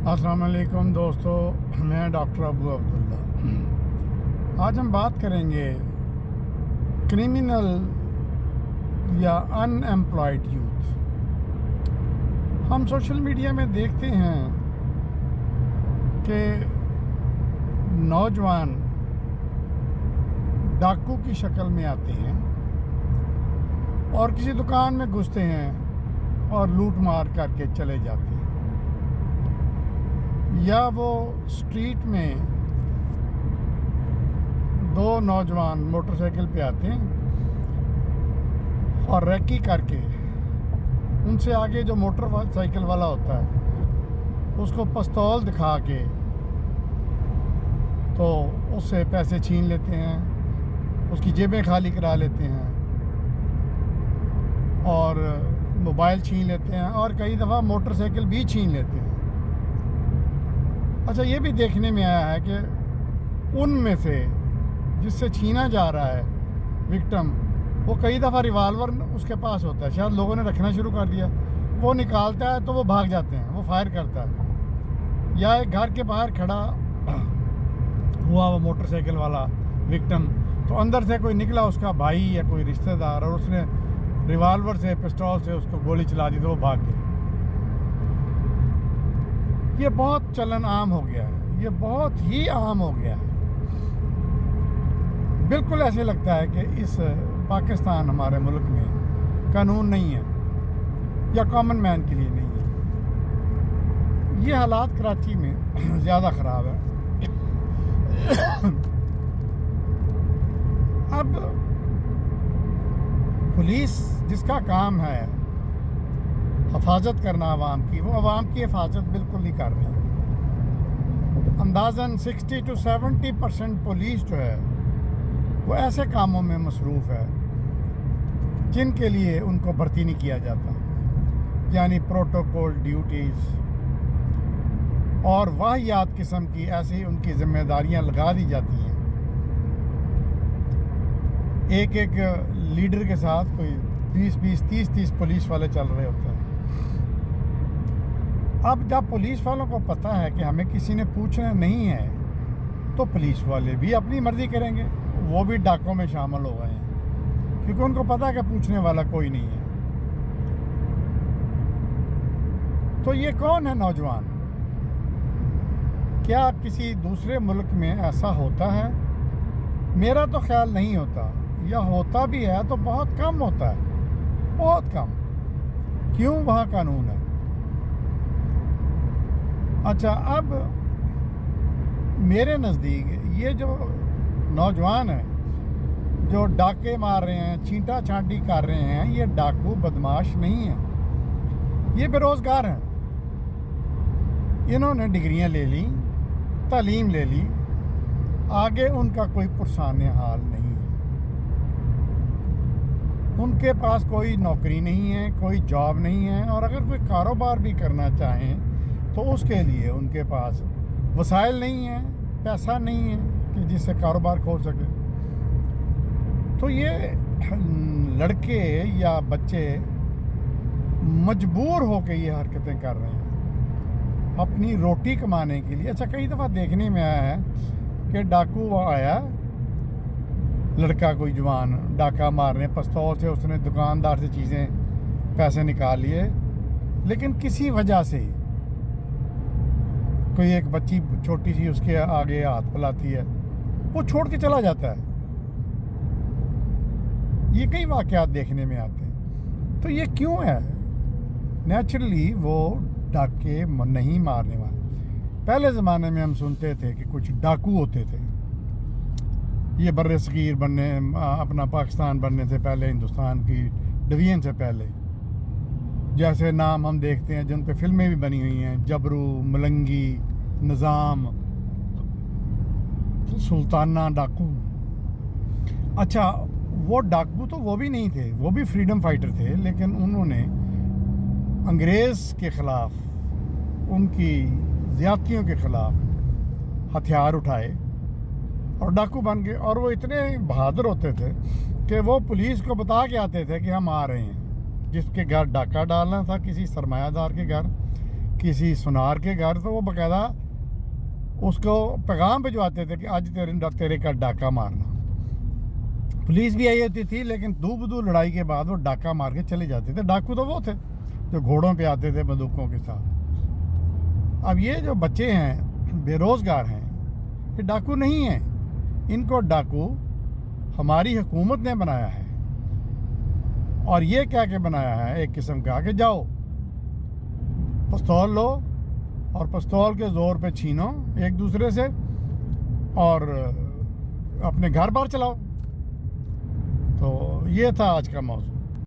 अस्सलाम वालेकुम दोस्तों, मैं डॉक्टर अबू अब्दुल्ला। आज हम बात करेंगे क्रिमिनल या अनएम्प्लॉयड यूथ। हम सोशल मीडिया में देखते हैं कि नौजवान डाकू की शक्ल में आते हैं और किसी दुकान में घुसते हैं और लूट मार करके चले जाते हैं, या वो स्ट्रीट में दो नौजवान मोटरसाइकिल पे आते हैं और रैकी करके उनसे आगे जो मोटरसाइकिल वाला होता है उसको पिस्तौल दिखा के तो उससे पैसे छीन लेते हैं, उसकी जेबें खाली करा लेते हैं और मोबाइल छीन लेते हैं और कई दफ़ा मोटरसाइकिल भी छीन लेते हैं। अच्छा, ये भी देखने में आया है कि उनमें से जिससे छीना जा रहा है विक्टिम, वो कई दफ़ा रिवाल्वर उसके पास होता है, शायद लोगों ने रखना शुरू कर दिया, वो निकालता है तो वो भाग जाते हैं, वो फायर करता है। या एक घर के बाहर खड़ा हुआ वो मोटरसाइकिल वाला विक्टिम, तो अंदर से कोई निकला उसका भाई या कोई रिश्तेदार और उसने रिवाल्वर से पिस्तौल से उसको गोली चला दी तो वो भाग गए। ये बहुत चलन आम हो गया है, ये बहुत ही आम हो गया है। बिल्कुल ऐसे लगता है कि इस पाकिस्तान हमारे मुल्क में कानून नहीं है या कॉमन मैन के लिए नहीं है। ये हालात कराची में ज़्यादा ख़राब है। अब पुलिस जिसका काम है हिफाजत करना आवाम की, वो आवाम की हिफाजत बिल्कुल नहीं कर रही। अंदाज़न 60 to 70% पुलिस जो है वो ऐसे कामों में मसरूफ़ है जिनके लिए उनको भर्ती नहीं किया जाता, यानी प्रोटोकॉल ड्यूटीज़ और वाहियात किस्म की ऐसी उनकी ज़िम्मेदारियां लगा दी जाती हैं। एक एक लीडर के साथ कोई 20-20, 30-30 पुलिस वाले चल रहे होते हैं। अब जब पुलिस वालों को पता है कि हमें किसी ने पूछना नहीं है तो पुलिस वाले भी अपनी मर्ज़ी करेंगे, वो भी डाकों में शामिल हो गए हैं क्योंकि उनको पता है कि पूछने वाला कोई नहीं है। तो ये कौन है नौजवान? क्या किसी दूसरे मुल्क में ऐसा होता है? मेरा तो ख्याल नहीं होता, या होता भी है तो बहुत कम होता है, बहुत कम। क्यों? वहाँ कानून है। अच्छा, अब मेरे नज़दीक ये जो नौजवान हैं जो डाके मार रहे हैं, छींटा छांटी कर रहे हैं, ये डाकू बदमाश नहीं हैं, ये बेरोज़गार हैं। इन्होंने डिग्रियां ले ली, तालीम ले ली, आगे उनका कोई पुरसाने हाल नहीं है, उनके पास कोई नौकरी नहीं है, कोई जॉब नहीं है, और अगर कोई कारोबार भी करना चाहें तो उसके लिए उनके पास वसाइल नहीं है, पैसा नहीं है कि जिससे कारोबार खोल सके। तो ये लड़के या बच्चे मजबूर होकर ये हरकतें कर रहे हैं अपनी रोटी कमाने के लिए। अच्छा, कई दफ़ा देखने में आया है कि डाकू आया, लड़का कोई जवान डाका मारने, पिस्तौल से उसने दुकानदार से चीज़ें पैसे निकाल लिए, लेकिन किसी वजह से कोई एक बच्ची छोटी सी उसके आगे हाथ फैलाती है, वो छोड़ के चला जाता है। ये कई वाक़यात देखने में आते हैं। तो ये क्यों है? नेचुरली वो डाके नहीं मारने वाले। पहले ज़माने में हम सुनते थे कि कुछ डाकू होते थे, ये बर्रे सगीर बनने, अपना पाकिस्तान बनने से पहले, हिंदुस्तान की डिवीज़न से पहले, जैसे नाम हम देखते हैं जिन पे फिल्में भी बनी हुई हैं, जबरू, मलंगी, निज़ाम, सुल्ताना डाकू। अच्छा, वो डाकू तो वो भी नहीं थे, वो भी फ्रीडम फाइटर थे, लेकिन उन्होंने अंग्रेज़ के ख़िलाफ़, उनकी ज़्यादतियों के ख़िलाफ़ हथियार उठाए और डाकू बन गए। और वो इतने बहादुर होते थे कि वो पुलिस को बता के आते थे कि हम आ रहे हैं, जिसके घर डाका डालना था, किसी सरमायादार के घर, کسی سنار کے گھر تو وہ باقاعدہ اس کو پیغام بھجواتے تھے کہ آج تیرے کا ڈاکہ مارنا. پولیس بھی آئی ہوتی تھی لیکن دو بدو لڑائی کے بعد وہ ڈاکہ مار کے چلے جاتے تھے. ڈاکو تو وہ تھے جو گھوڑوں پہ آتے تھے بندوقوں کے ساتھ. اب یہ جو بچے ہیں بے روزگار ہیں یہ ڈاکو نہیں ہیں. ان کو ڈاکو ہماری حکومت نے بنایا ہے. اور یہ کیا کہ بنایا ہے ایک قسم کا کہ جاؤ پستول لو اور پستول کے زور پہ چھینو ایک دوسرے سے اور اپنے گھر بار چلاؤ. تو یہ تھا آج کا موضوع.